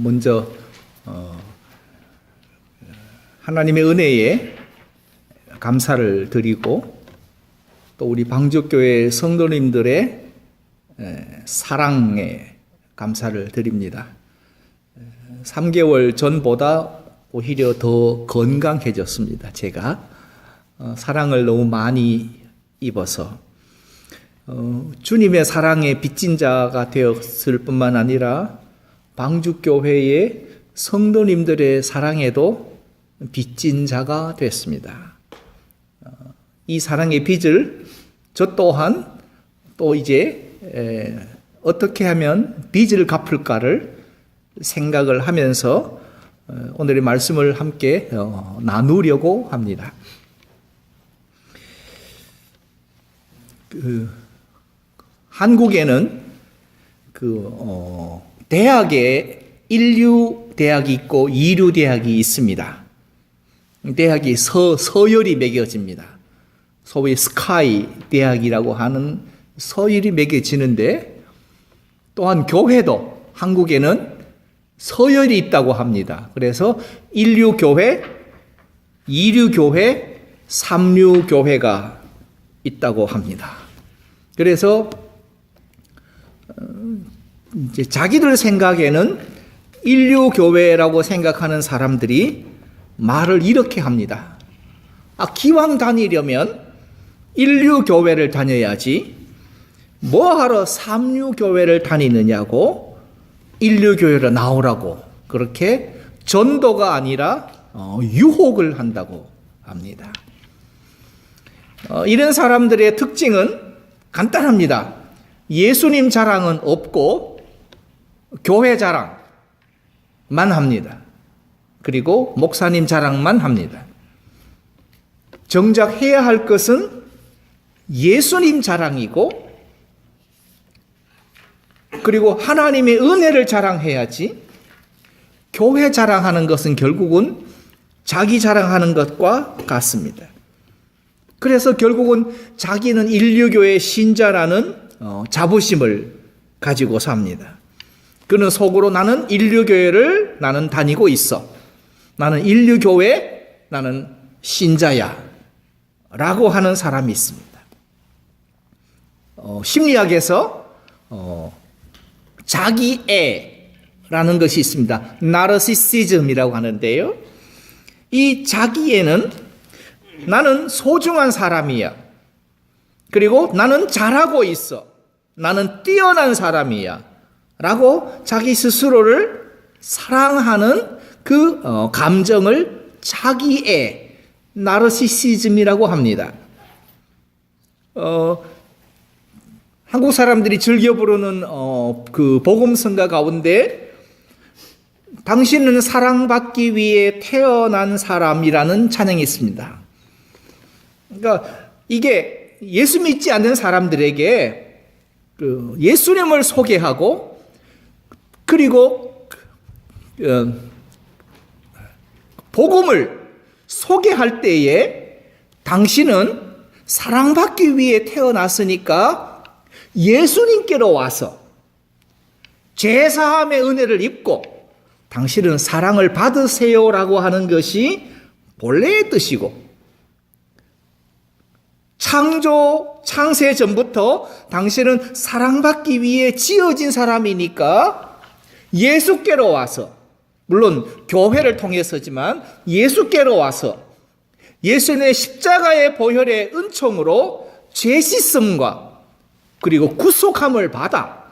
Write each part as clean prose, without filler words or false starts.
먼저 하나님의 은혜에 감사를 드리고 또 우리 방주교회 성도님들의 사랑에 감사를 드립니다. 3개월 전보다 오히려 더 건강해졌습니다. 제가 사랑을 너무 많이 입어서 주님의 사랑에 빚진 자가 되었을 뿐만 아니라 방주교회의 성도님들의 사랑에도 빚진 자가 됐습니다. 이 사랑의 빚을 저 또한 또 이제 어떻게 하면 빚을 갚을까를 생각을 하면서 오늘의 말씀을 함께 나누려고 합니다. 한국에는 대학에 인류 대학이 있고 이류 대학이 있습니다. 대학이 서열이 매겨집니다. 소위 스카이 대학이라고 하는 서열이 매겨지는데 또한 교회도 한국에는 서열이 있다고 합니다. 그래서 인류 교회, 이류 교회, 삼류 교회가 있다고 합니다. 그래서 이제 자기들 생각에는 인류 교회라고 생각하는 사람들이 말을 이렇게 합니다. 기왕 다니려면 인류 교회를 다녀야지 뭐하러 삼류 교회를 다니느냐고 인류 교회로 나오라고 그렇게 전도가 아니라 유혹을 한다고 합니다. 이런 사람들의 특징은 간단합니다. 예수님 자랑은 없고 교회 자랑만 합니다. 그리고 목사님 자랑만 합니다. 정작 해야 할 것은 예수님 자랑이고 그리고 하나님의 은혜를 자랑해야지 교회 자랑하는 것은 결국은 자기 자랑하는 것과 같습니다. 그래서 결국은 자기는 인류교회 신자라는 자부심을 가지고 삽니다. 그는 속으로 나는 인류교회를 나는 다니고 있어. 나는 인류교회, 나는 신자야. 라고 하는 사람이 있습니다. 심리학에서 자기애라는 것이 있습니다. 나르시시즘이라고 하는데요. 이 자기애는 나는 소중한 사람이야. 그리고 나는 잘하고 있어. 나는 뛰어난 사람이야. 라고 자기 스스로를 사랑하는 그 감정을 자기애, 나르시시즘이라고 합니다. 한국 사람들이 즐겨 부르는 그 복음성가 가운데 당신은 사랑받기 위해 태어난 사람이라는 찬양이 있습니다. 그러니까 이게 예수 믿지 않는 사람들에게 예수님을 소개하고 그리고 복음을 소개할 때에 당신은 사랑받기 위해 태어났으니까 예수님께로 와서 죄사함의 은혜를 입고 당신은 사랑을 받으세요라고 하는 것이 본래의 뜻이고 창세 전부터 당신은 사랑받기 위해 지어진 사람이니까 예수께로 와서 물론 교회를 통해서지만 예수께로 와서 예수님의 십자가의 보혈의 은총으로 죄 씻음과 그리고 구속함을 받아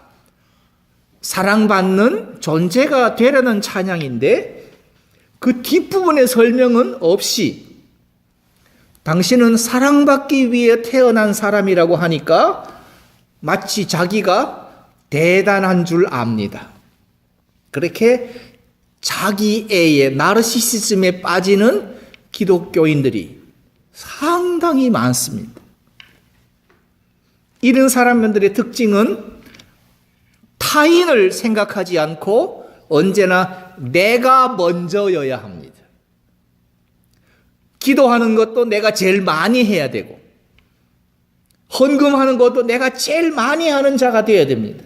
사랑받는 존재가 되려는 찬양인데 그 뒷부분의 설명은 없이 당신은 사랑받기 위해 태어난 사람이라고 하니까 마치 자기가 대단한 줄 압니다. 그렇게 자기애의 나르시시즘에 빠지는 기독교인들이 상당히 많습니다. 이런 사람들의 특징은 타인을 생각하지 않고 언제나 내가 먼저여야 합니다. 기도하는 것도 내가 제일 많이 해야 되고 헌금하는 것도 내가 제일 많이 하는 자가 되어야 됩니다.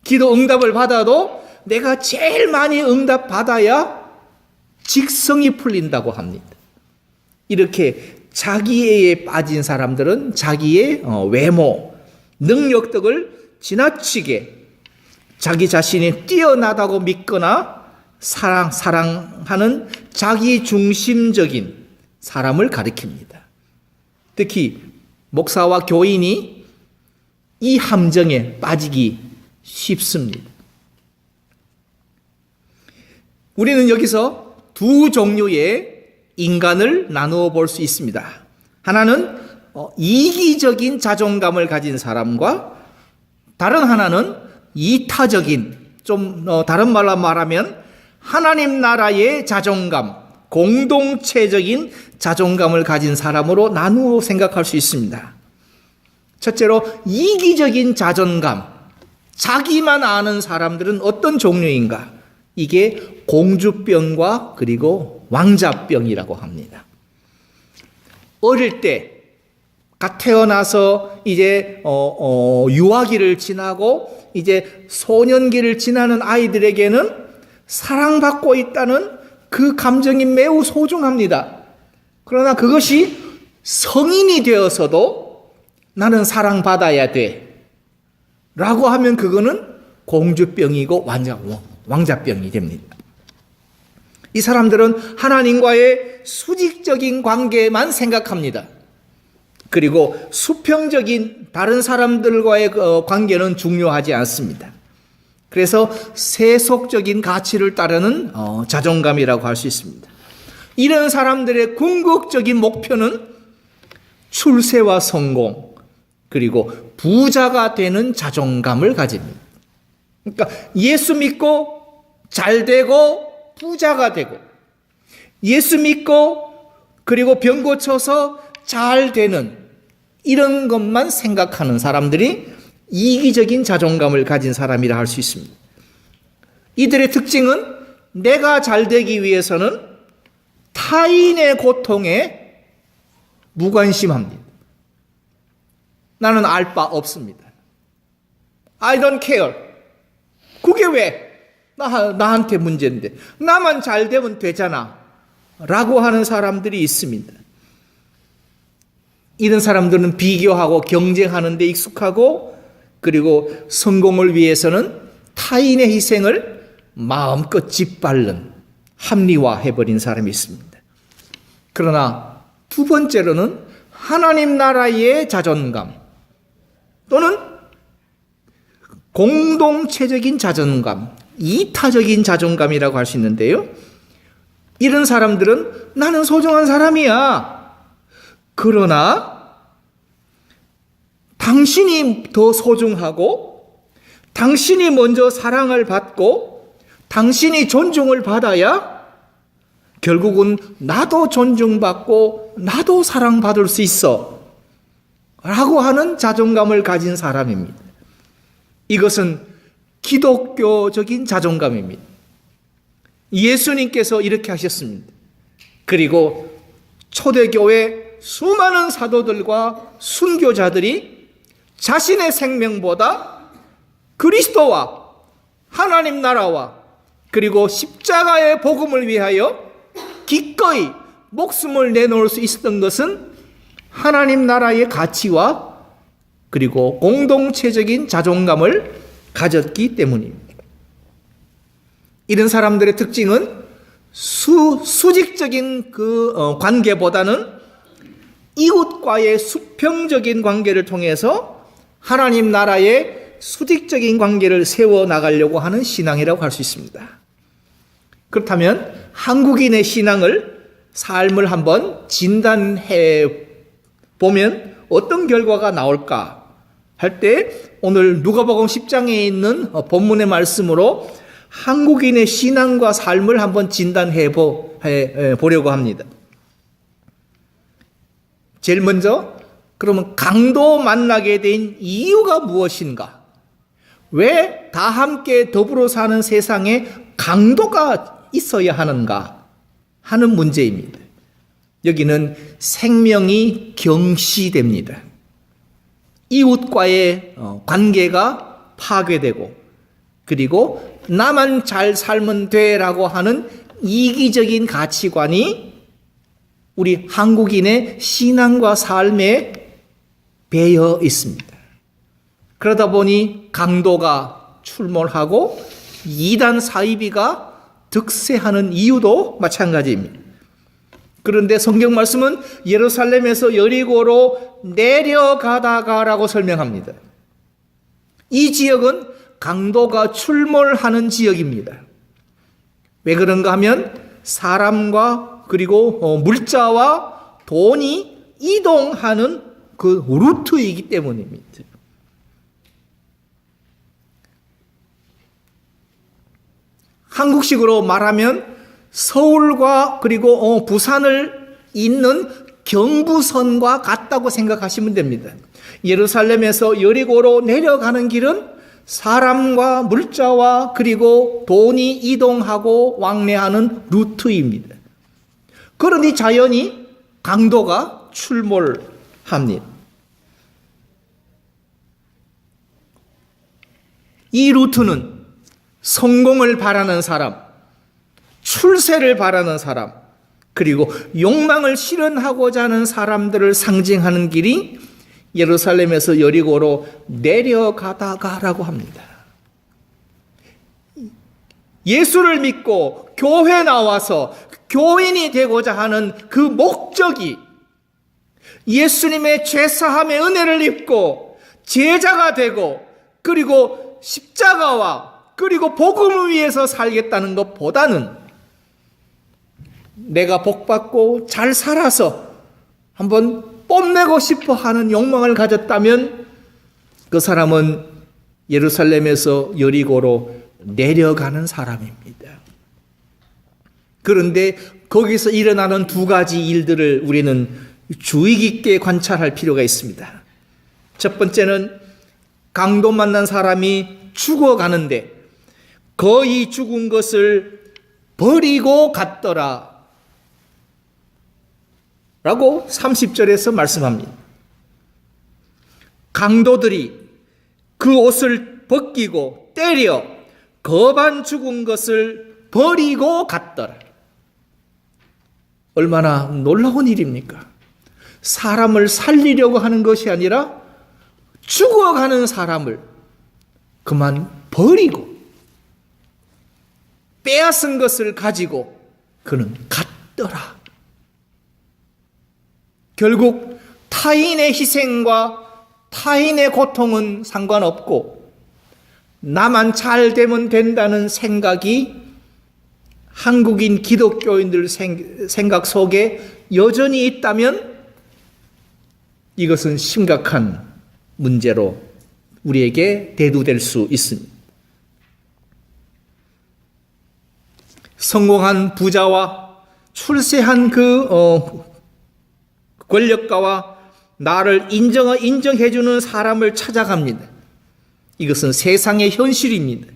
기도 응답을 받아도 내가 제일 많이 응답받아야 직성이 풀린다고 합니다. 이렇게 자기애에 빠진 사람들은 자기의 외모, 능력 등을 지나치게 자기 자신이 뛰어나다고 믿거나 사랑하는 자기 중심적인 사람을 가리킵니다. 특히 목사와 교인이 이 함정에 빠지기 쉽습니다. 우리는 여기서 두 종류의 인간을 나누어 볼 수 있습니다. 하나는 이기적인 자존감을 가진 사람과 다른 하나는 이타적인, 좀 다른 말로 말하면 하나님 나라의 자존감, 공동체적인 자존감을 가진 사람으로 나누어 생각할 수 있습니다. 첫째로 이기적인 자존감, 자기만 아는 사람들은 어떤 종류인가? 이게 공주병과 그리고 왕자병이라고 합니다. 어릴 때 태어나서 이제 유아기를 지나고 이제 소년기를 지나는 아이들에게는 사랑받고 있다는 그 감정이 매우 소중합니다. 그러나 그것이 성인이 되어서도 나는 사랑받아야 돼 라고 하면 그거는 공주병이고 왕자병이 됩니다. 이 사람들은 하나님과의 수직적인 관계만 생각합니다. 그리고 수평적인 다른 사람들과의 관계는 중요하지 않습니다. 그래서 세속적인 가치를 따르는 자존감이라고 할 수 있습니다. 이런 사람들의 궁극적인 목표는 출세와 성공, 그리고 부자가 되는 자존감을 가집니다. 그러니까 예수 믿고 잘 되고 부자가 되고, 예수 믿고 그리고 병 고쳐서 잘 되는 이런 것만 생각하는 사람들이 이기적인 자존감을 가진 사람이라 할 수 있습니다. 이들의 특징은 내가 잘 되기 위해서는 타인의 고통에 무관심합니다. 나는 알 바 없습니다. I don't care. 그게 왜? 나한테 문제인데. 나만 잘 되면 되잖아. 라고 하는 사람들이 있습니다. 이런 사람들은 비교하고 경쟁하는 데 익숙하고, 그리고 성공을 위해서는 타인의 희생을 마음껏 짓밟는, 합리화해버린 사람이 있습니다. 그러나 두 번째로는 하나님 나라의 자존감 또는 공동체적인 자존감, 이타적인 자존감이라고 할 수 있는데요. 이런 사람들은 나는 소중한 사람이야. 그러나 당신이 더 소중하고 당신이 먼저 사랑을 받고 당신이 존중을 받아야 결국은 나도 존중받고 나도 사랑받을 수 있어 라고 하는 자존감을 가진 사람입니다. 이것은 기독교적인 자존감입니다. 예수님께서 이렇게 하셨습니다. 그리고 초대교회 수많은 사도들과 순교자들이 자신의 생명보다 그리스도와 하나님 나라와 그리고 십자가의 복음을 위하여 기꺼이 목숨을 내놓을 수 있었던 것은 하나님 나라의 가치와 그리고 공동체적인 자존감을 가졌기 때문입니다. 이런 사람들의 특징은 수직적인 관계보다는 이웃과의 수평적인 관계를 통해서 하나님 나라의 수직적인 관계를 세워나가려고 하는 신앙이라고 할 수 있습니다. 그렇다면 한국인의 삶을 한번 진단해 보면 어떤 결과가 나올까 할 때 오늘 누가복음 10장에 있는 본문의 말씀으로 한국인의 신앙과 삶을 한번 진단해 보려고 합니다. 제일 먼저 그러면 강도 만나게 된 이유가 무엇인가? 왜 다 함께 더불어 사는 세상에 강도가 있어야 하는가 하는 문제입니다. 여기는 생명이 경시됩니다. 이웃과의 관계가 파괴되고 그리고 나만 잘 살면 돼라고 하는 이기적인 가치관이 우리 한국인의 신앙과 삶에 배어 있습니다. 그러다 보니 강도가 출몰하고 이단 사이비가 득세하는 이유도 마찬가지입니다. 그런데 성경 말씀은 예루살렘에서 여리고로 내려가다가라고 설명합니다. 이 지역은 강도가 출몰하는 지역입니다. 왜 그런가 하면 사람과 그리고 물자와 돈이 이동하는 그 루트이기 때문입니다. 한국식으로 말하면 서울과 그리고 부산을 잇는 경부선과 같다고 생각하시면 됩니다. 예루살렘에서 여리고로 내려가는 길은 사람과 물자와 그리고 돈이 이동하고 왕래하는 루트입니다. 그러니 자연히 강도가 출몰합니다. 이 루트는 성공을 바라는 사람, 출세를 바라는 사람, 그리고 욕망을 실현하고자 하는 사람들을 상징하는 길이 예루살렘에서 여리고로 내려가다가라고 합니다. 예수를 믿고 교회 나와서 교인이 되고자 하는 그 목적이 예수님의 죄사함의 은혜를 입고 제자가 되고 그리고 십자가와 그리고 복음을 위해서 살겠다는 것보다는 내가 복받고 잘 살아서 한번 뽐내고 싶어 하는 욕망을 가졌다면 그 사람은 예루살렘에서 여리고로 내려가는 사람입니다. 그런데 거기서 일어나는 두 가지 일들을 우리는 주의 깊게 관찰할 필요가 있습니다. 첫 번째는 강도 만난 사람이 죽어가는데 거의 죽은 것을 버리고 갔더라 라고 30절에서 말씀합니다. 강도들이 그 옷을 벗기고 때려 거반 죽은 것을 버리고 갔더라. 얼마나 놀라운 일입니까? 사람을 살리려고 하는 것이 아니라 죽어가는 사람을 그만 버리고 빼앗은 것을 가지고 그는 갔더라. 결국 타인의 희생과 타인의 고통은 상관없고 나만 잘 되면 된다는 생각이 한국인 기독교인들 생각 속에 여전히 있다면 이것은 심각한 문제로 우리에게 대두될 수 있습니다. 성공한 부자와 출세한 그 권력가와 나를 인정해주는 사람을 찾아갑니다. 이것은 세상의 현실입니다.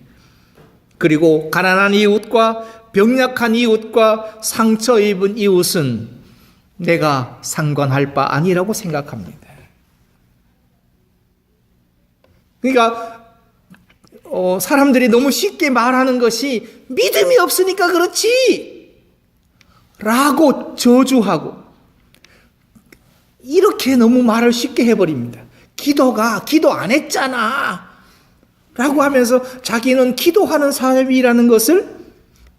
그리고 가난한 이웃과 병약한 이웃과 상처 입은 이웃은 내가 상관할 바 아니라고 생각합니다. 그러니까 사람들이 너무 쉽게 말하는 것이 믿음이 없으니까 그렇지 라고 저주하고 이렇게 너무 말을 쉽게 해버립니다. 기도 안 했잖아 라고 하면서 자기는 기도하는 사람이라는 것을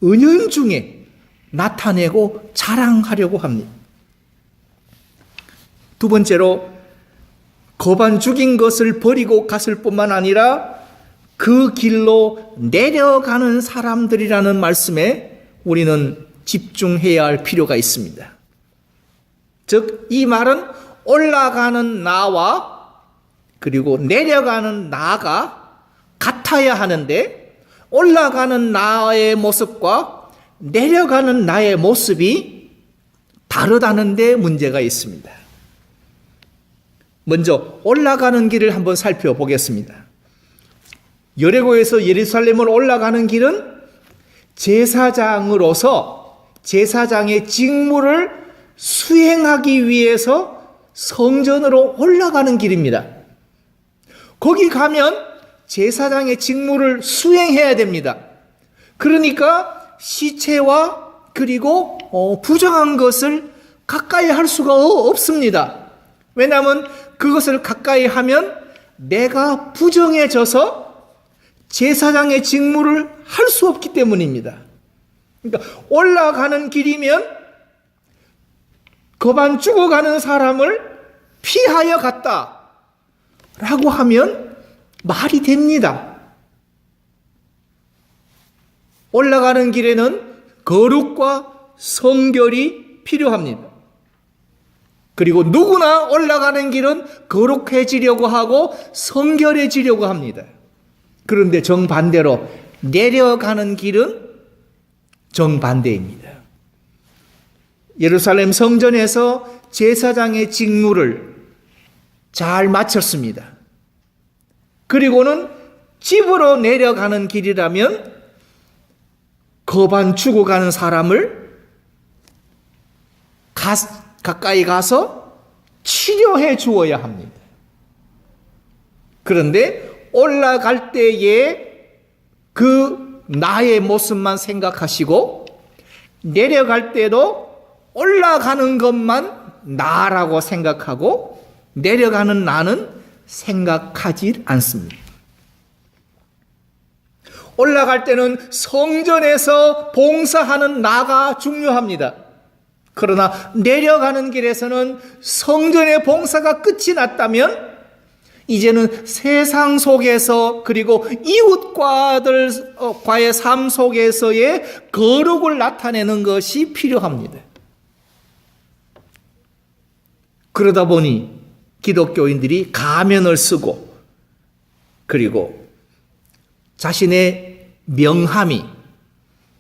은연중에 나타내고 자랑하려고 합니다. 두 번째로 거반 죽인 것을 버리고 갔을 뿐만 아니라 그 길로 내려가는 사람들이라는 말씀에 우리는 집중해야 할 필요가 있습니다. 즉, 이 말은 올라가는 나와 그리고 내려가는 나가 같아야 하는데 올라가는 나의 모습과 내려가는 나의 모습이 다르다는 데 문제가 있습니다. 먼저 올라가는 길을 한번 살펴보겠습니다. 여리고에서 예루살렘을 올라가는 길은 제사장으로서 제사장의 직무를 수행하기 위해서 성전으로 올라가는 길입니다. 거기 가면 제사장의 직무를 수행해야 됩니다. 그러니까 시체와 그리고 부정한 것을 가까이 할 수가 없습니다. 왜냐하면 그것을 가까이 하면 내가 부정해져서 제사장의 직무를 할 수 없기 때문입니다. 그러니까 올라가는 길이면 거반 죽어가는 사람을 피하여 갔다 라고 하면 말이 됩니다. 올라가는 길에는 거룩과 성결이 필요합니다. 그리고 누구나 올라가는 길은 거룩해지려고 하고 성결해지려고 합니다. 그런데 정반대로 내려가는 길은 정반대입니다. 예루살렘 성전에서 제사장의 직무를 잘 마쳤습니다. 그리고는 집으로 내려가는 길이라면 거반 죽어가는 사람을 가까이 가서 치료해 주어야 합니다. 그런데 올라갈 때에 그 나의 모습만 생각하시고 내려갈 때도 올라가는 것만 나라고 생각하고 내려가는 나는 생각하지 않습니다. 올라갈 때는 성전에서 봉사하는 나가 중요합니다. 그러나 내려가는 길에서는 성전의 봉사가 끝이 났다면 이제는 세상 속에서 그리고 이웃과의 삶 속에서의 거룩을 나타내는 것이 필요합니다. 그러다 보니 기독교인들이 가면을 쓰고 그리고 자신의 명함이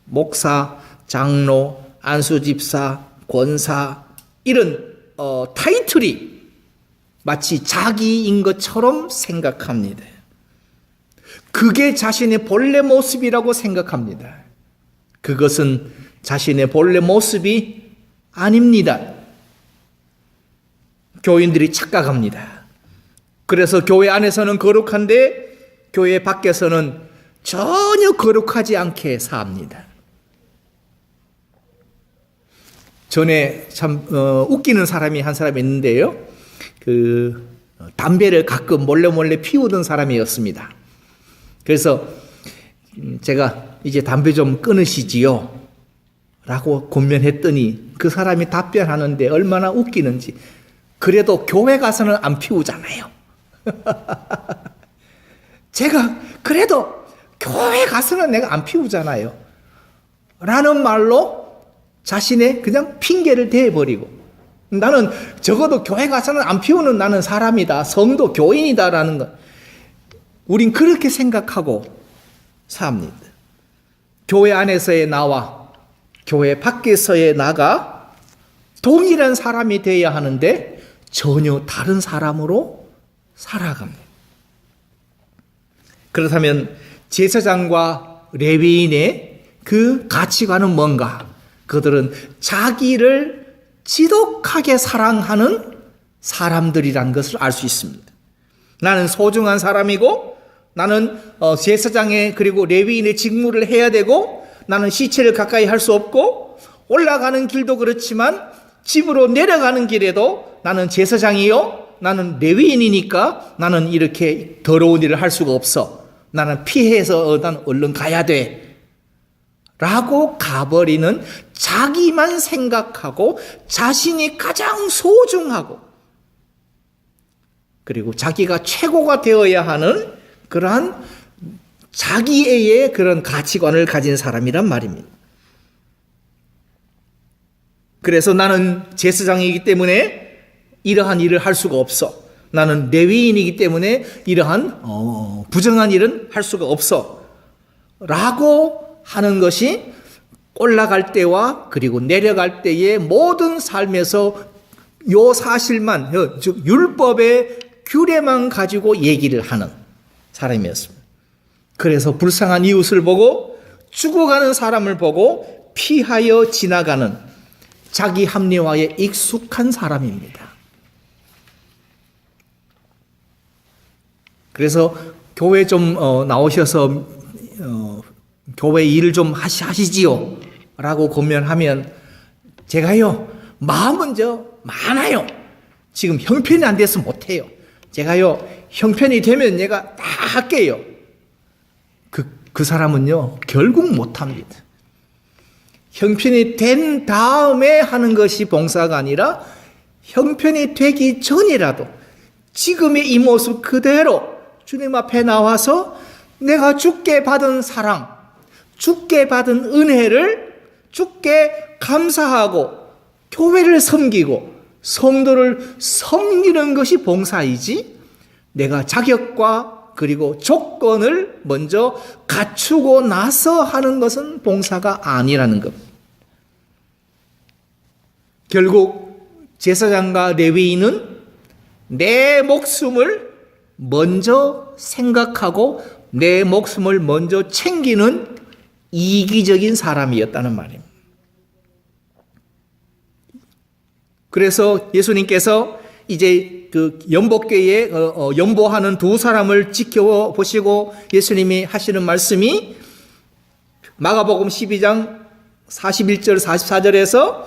목사, 장로, 안수집사, 권사 이런 타이틀이 마치 자기인 것처럼 생각합니다. 그게 자신의 본래 모습이라고 생각합니다. 그것은 자신의 본래 모습이 아닙니다. 교인들이 착각합니다. 그래서 교회 안에서는 거룩한데 교회 밖에서는 전혀 거룩하지 않게 삽니다. 전에 참 웃기는 사람이 한 사람이 있는데요. 담배를 가끔 몰래 피우던 사람이었습니다. 그래서 제가 이제 담배 좀 끊으시지요? 라고 권면했더니 그 사람이 답변하는데 얼마나 웃기는지. 그래도 교회 가서는 안 피우잖아요. 제가 그래도 교회 가서는 내가 안 피우잖아요. 라는 말로 자신의 그냥 핑계를 대버리고 나는 적어도 교회 가서는 안 피우는 나는 사람이다. 성도 교인이다라는 것. 우린 그렇게 생각하고 삽니다. 교회 안에서의 나와 교회 밖에서의 나가 동일한 사람이 되어야 하는데 전혀 다른 사람으로 살아갑니다. 그렇다면 제사장과 레위인의 그 가치관은 뭔가? 그들은 자기를 지독하게 사랑하는 사람들이란 것을 알 수 있습니다. 나는 소중한 사람이고 나는 제사장의 그리고 레위인의 직무를 해야 되고 나는 시체를 가까이 할 수 없고 올라가는 길도 그렇지만 집으로 내려가는 길에도 나는 제사장이요 나는 레위인이니까 나는 이렇게 더러운 일을 할 수가 없어. 나는 피해서 난 얼른 가야 돼. 라고 가버리는 자기만 생각하고 자신이 가장 소중하고 그리고 자기가 최고가 되어야 하는 그러한 자기의 그런 가치관을 가진 사람이란 말입니다. 그래서 나는 제사장이기 때문에 이러한 일을 할 수가 없어. 나는 레위인이기 때문에 이러한 부정한 일은 할 수가 없어. 라고 하는 것이 올라갈 때와 그리고 내려갈 때의 모든 삶에서 요 사실만, 즉 율법의 규례만 가지고 얘기를 하는 사람이었습니다. 그래서 불쌍한 이웃을 보고 죽어가는 사람을 보고 피하여 지나가는 자기 합리화에 익숙한 사람입니다. 그래서 교회 좀 나오셔서 교회 일을 좀 하시지요 라고 고면하면 제가요 마음은 많아요. 지금 형편이 안 돼서 못해요. 제가요 형편이 되면 내가 다 할게요. 그 사람은요 결국 못합니다. 형편이 된 다음에 하는 것이 봉사가 아니라 형편이 되기 전이라도 지금의 이 모습 그대로 주님 앞에 나와서 내가 주께 받은 사랑, 주께 받은 은혜를 주께 감사하고 교회를 섬기고 성도를 섬기는 것이 봉사이지, 내가 자격과 그리고 조건을 먼저 갖추고 나서 하는 것은 봉사가 아니라는 것. 결국 제사장과 레위인은 내 목숨을 먼저 생각하고 내 목숨을 먼저 챙기는 이기적인 사람이었다는 말입니다. 그래서 예수님께서 이제 그 연복궤에 연보하는 두 사람을 지켜보시고 예수님이 하시는 말씀이 마가복음 12장 41절 44절에서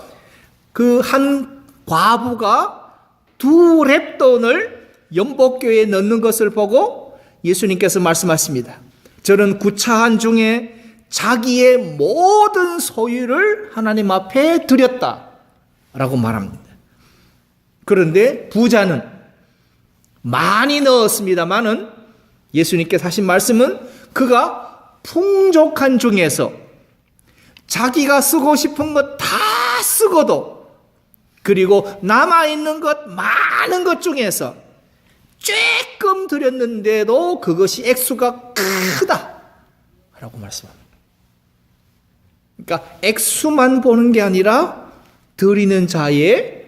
그 한 과부가 두 렙돈을 연복궤에 넣는 것을 보고 예수님께서 말씀하십니다. 저는 구차한 중에 자기의 모든 소유를 하나님 앞에 드렸다 라고 말합니다. 그런데 부자는 많이 넣었습니다마는 예수님께서 하신 말씀은 그가 풍족한 중에서 자기가 쓰고 싶은 것 다 쓰고도 그리고 남아있는 것 많은 것 중에서 조금 드렸는데도 그것이 액수가 크다 라고 말씀합니다. 그러니까 액수만 보는 게 아니라 드리는 자의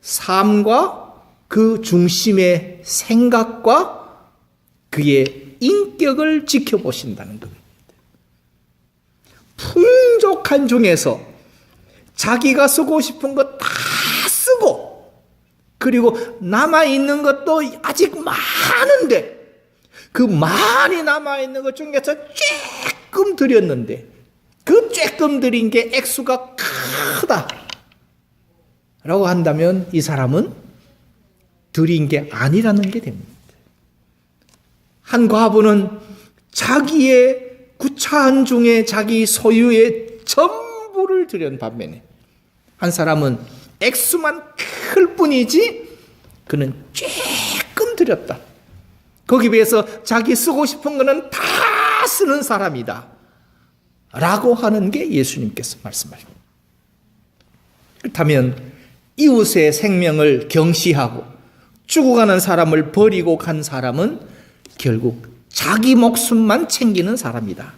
삶과 그 중심의 생각과 그의 인격을 지켜보신다는 겁니다. 풍족한 중에서 자기가 쓰고 싶은 것 다 쓰고 그리고 남아있는 것도 아직 많은데 그 많이 남아있는 것 중에서 조금 드렸는데 그 조금 드린 게 액수가 크다 라고 한다면 이 사람은 드린 게 아니라는 게 됩니다. 한 과부는 자기의 구차한 중에 자기 소유의 전부를 드린 반면에 한 사람은 액수만 클 뿐이지 그는 조금 드렸다. 거기에 비해서 자기 쓰고 싶은 거는 다 쓰는 사람이다 라고 하는 게 예수님께서 말씀하십니다. 그렇다면 이웃의 생명을 경시하고 죽어가는 사람을 버리고 간 사람은 결국 자기 목숨만 챙기는 사람이다.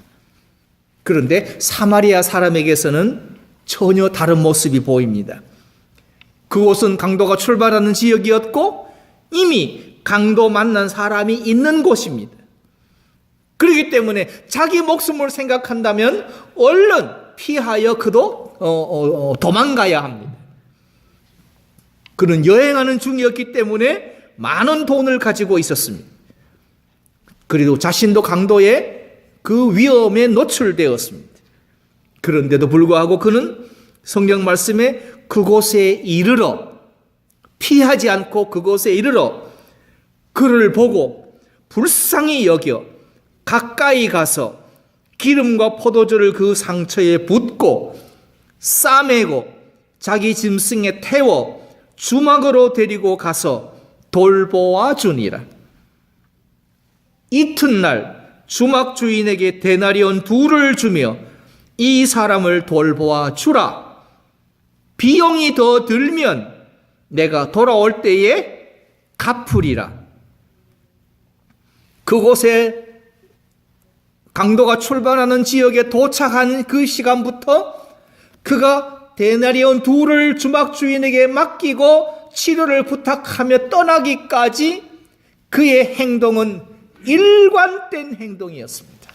그런데 사마리아 사람에게서는 전혀 다른 모습이 보입니다. 그곳은 강도가 출발하는 지역이었고 이미 강도 만난 사람이 있는 곳입니다. 그렇기 때문에 자기 목숨을 생각한다면 얼른 피하여 그도 도망가야 합니다. 그는 여행하는 중이었기 때문에 많은 돈을 가지고 있었습니다. 그리고 자신도 강도의 그 위험에 노출되었습니다. 그런데도 불구하고 그는 성경 말씀에 그곳에 이르러 피하지 않고 그곳에 이르러 그를 보고 불쌍히 여겨 가까이 가서 기름과 포도주를 그 상처에 붓고 싸매고 자기 짐승에 태워 주막으로 데리고 가서 돌보아 주니라. 이튿날 주막 주인에게 데나리온 2를 주며 이 사람을 돌보아 주라. 비용이 더 들면 내가 돌아올 때에 갚으리라. 그곳에 강도가 출발하는 지역에 도착한 그 시간부터 그가 데나리온 2를 주막 주인에게 맡기고 치료를 부탁하며 떠나기까지 그의 행동은 일관된 행동이었습니다.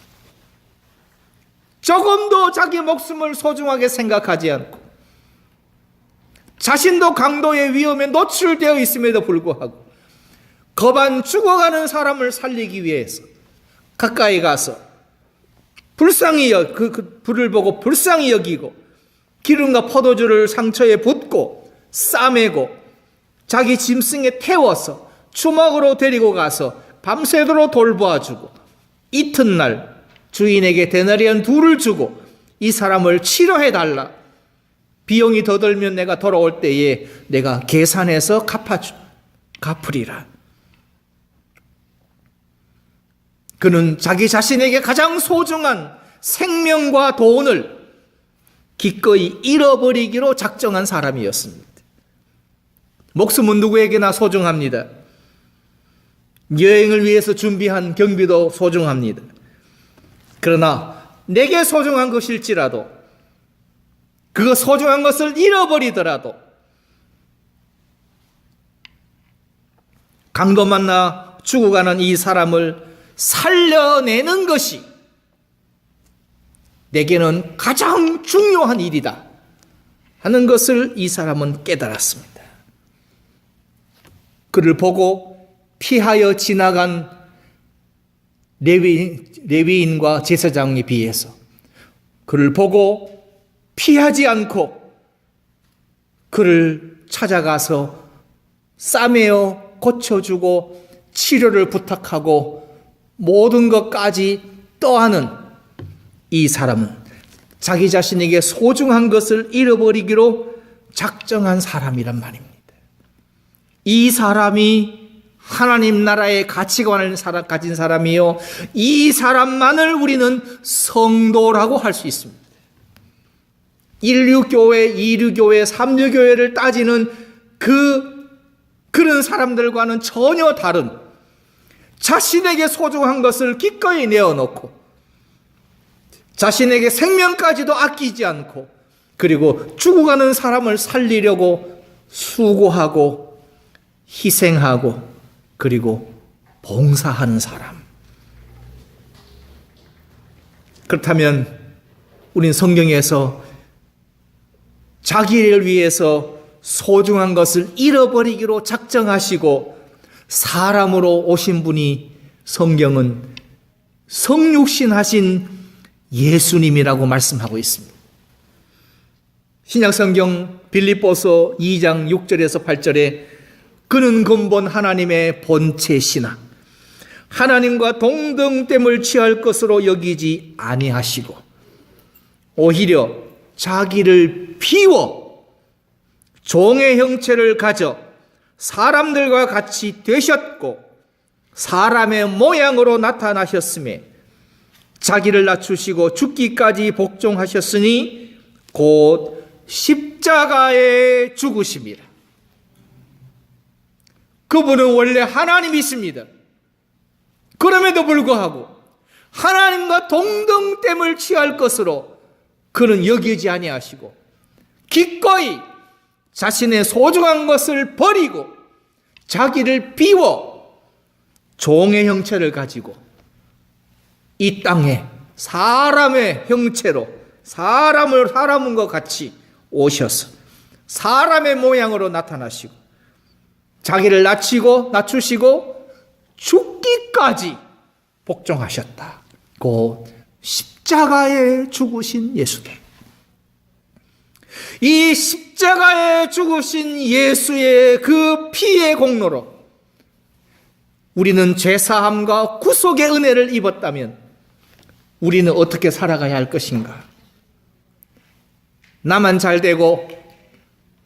조금도 자기 목숨을 소중하게 생각하지 않고 자신도 강도의 위험에 노출되어 있음에도 불구하고 거반 죽어가는 사람을 살리기 위해서 가까이 가서 불쌍히 그 불을 보고 불쌍히 여기고 기름과 포도주를 상처에 붓고 싸매고 자기 짐승에 태워서 주막으로 데리고 가서 밤새도록 돌보아주고 이튿날 주인에게 데나리온 2를 주고 이 사람을 치료해달라. 비용이 더 들면 내가 돌아올 때에 내가 계산해서 갚으리라. 그는 자기 자신에게 가장 소중한 생명과 돈을 기꺼이 잃어버리기로 작정한 사람이었습니다. 목숨은 누구에게나 소중합니다. 여행을 위해서 준비한 경비도 소중합니다. 그러나 내게 소중한 것일지라도 그 소중한 것을 잃어버리더라도 강도 만나 죽어가는 이 사람을 살려내는 것이 내게는 가장 중요한 일이다 하는 것을 이 사람은 깨달았습니다. 그를 보고 피하여 지나간 레위인과 제사장에 비해서 그를 보고 피하지 않고 그를 찾아가서 싸매어 고쳐주고 치료를 부탁하고 모든 것까지 떠하는 이 사람은 자기 자신에게 소중한 것을 잃어버리기로 작정한 사람이란 말입니다. 이 사람이 하나님 나라의 가치관을 가진 사람이요, 이 사람만을 우리는 성도라고 할 수 있습니다. 인류교회, 이류교회, 삼류교회를 따지는 그런 사람들과는 전혀 다른 자신에게 소중한 것을 기꺼이 내어놓고 자신에게 생명까지도 아끼지 않고 그리고 죽어가는 사람을 살리려고 수고하고 희생하고 그리고 봉사하는 사람. 그렇다면 우린 성경에서 자기를 위해서 소중한 것을 잃어버리기로 작정하시고 사람으로 오신 분이 성경은 성육신 하신 예수님이라고 말씀하고 있습니다. 신약성경 빌립보서 2장 6절에서 8절에 그는 근본 하나님의 본체시나 하나님과 동등됨을 취할 것으로 여기지 아니하시고 오히려 자기를 비워 종의 형체를 가져 사람들과 같이 되셨고 사람의 모양으로 나타나셨음에 자기를 낮추시고 죽기까지 복종하셨으니 곧 십자가에 죽으심이라. 그분은 원래 하나님이십니다. 그럼에도 불구하고 하나님과 동등됨을 취할 것으로 그는 여기지 아니하시고 기꺼이 자신의 소중한 것을 버리고 자기를 비워 종의 형체를 가지고 이 땅에 사람의 형체로 사람과 같이 오셔서 사람의 모양으로 나타나시고 자기를 낮추시고 죽기까지 복종하셨다. 곧 십자가에 죽으신 예수님. 이 십자가에 죽으신 예수의 그 피의 공로로 우리는 죄사함과 구속의 은혜를 입었다면 우리는 어떻게 살아가야 할 것인가? 나만 잘 되고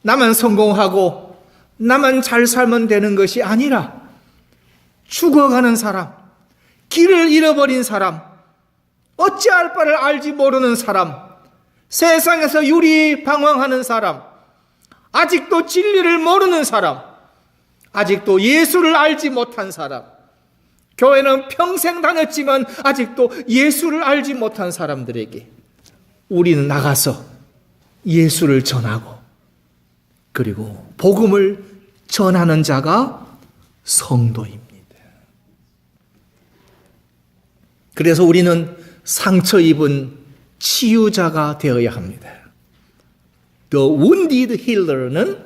나만 성공하고 나만 잘 살면 되는 것이 아니라 죽어가는 사람, 길을 잃어버린 사람, 어찌할 바를 알지 모르는 사람, 세상에서 유리방황하는 사람, 아직도 진리를 모르는 사람, 아직도 예수를 알지 못한 사람, 교회는 평생 다녔지만 아직도 예수를 알지 못한 사람들에게 우리는 나가서 예수를 전하고 그리고 복음을 전하는 자가 성도입니다. 그래서 우리는 상처 입은 치유자가 되어야 합니다. The wounded healer는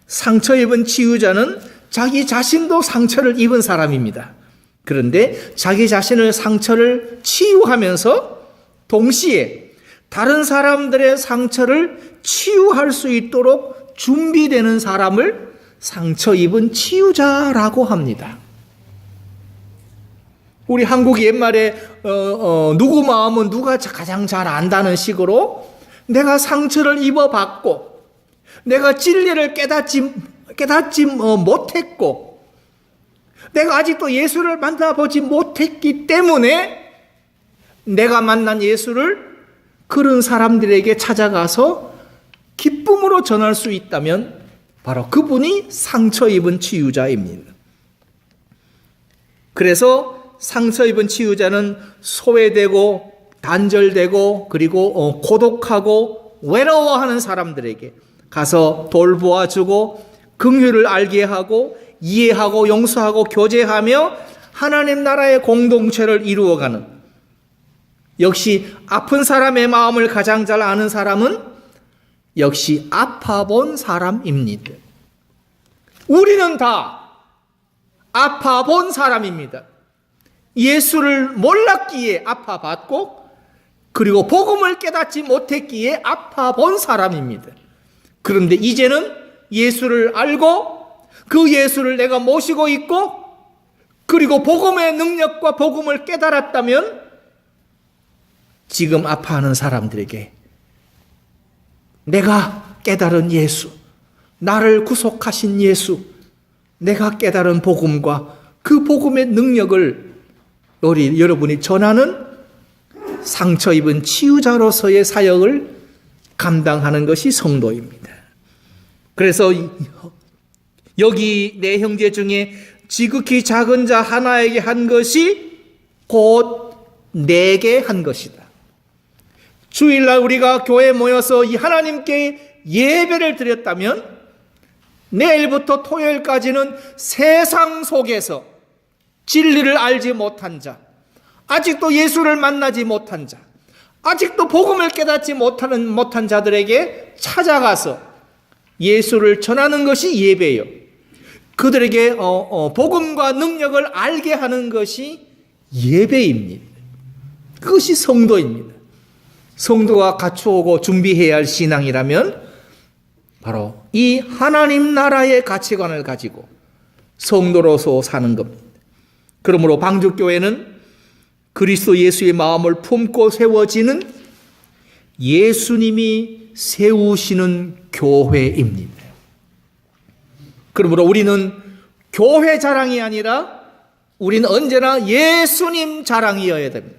상처 입은 치유자는 자기 자신도 상처를 입은 사람입니다. 그런데 자기 자신의 상처를 치유하면서 동시에 다른 사람들의 상처를 치유할 수 있도록 준비되는 사람을 상처 입은 치유자라고 합니다. 우리 한국 옛말에 누구 마음은 누가 가장 잘 안다는 식으로 내가 상처를 입어봤고 내가 진리를 깨닫지 못했고 내가 아직도 예수를 만나보지 못했기 때문에 내가 만난 예수를 그런 사람들에게 찾아가서 기쁨으로 전할 수 있다면 바로 그분이 상처 입은 치유자입니다. 그래서 상처 입은 치유자는 소외되고 단절되고 그리고 고독하고 외로워하는 사람들에게 가서 돌보아주고 긍휼을 알게 하고 이해하고 용서하고 교제하며 하나님 나라의 공동체를 이루어가는, 역시 아픈 사람의 마음을 가장 잘 아는 사람은 역시 아파본 사람입니다. 우리는 다 아파본 사람입니다. 예수를 몰랐기에 아파봤고 그리고 복음을 깨닫지 못했기에 아파본 사람입니다. 그런데 이제는 예수를 알고 그 예수를 내가 모시고 있고 그리고 복음의 능력과 복음을 깨달았다면 지금 아파하는 사람들에게 내가 깨달은 예수, 나를 구속하신 예수, 내가 깨달은 복음과 그 복음의 능력을 여러분이 전하는 상처 입은 치유자로서의 사역을 감당하는 것이 성도입니다. 그래서 여기 내 형제 중에 지극히 작은 자 하나에게 한 것이 곧 내게 한 것이다. 주일날 우리가 교회에 모여서 이 하나님께 예배를 드렸다면 내일부터 토요일까지는 세상 속에서 진리를 알지 못한 자, 아직도 예수를 만나지 못한 자, 아직도 복음을 깨닫지 못한 자들에게 찾아가서 예수를 전하는 것이 예배요. 그들에게 복음과 능력을 알게 하는 것이 예배입니다. 그것이 성도입니다. 성도가 갖추고 준비해야 할 신앙이라면 바로 이 하나님 나라의 가치관을 가지고 성도로서 사는 겁니다. 그러므로 방주교회는 그리스도 예수의 마음을 품고 세워지는 예수님이 세우시는 교회입니다. 그러므로 우리는 교회 자랑이 아니라 우리는 언제나 예수님 자랑이어야 됩니다.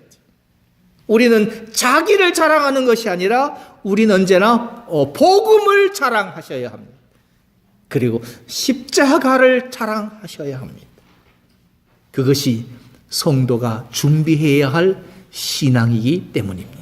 우리는 자기를 자랑하는 것이 아니라 우리는 언제나 복음을 자랑하셔야 합니다. 그리고 십자가를 자랑하셔야 합니다. 그것이 성도가 준비해야 할 신앙이기 때문입니다.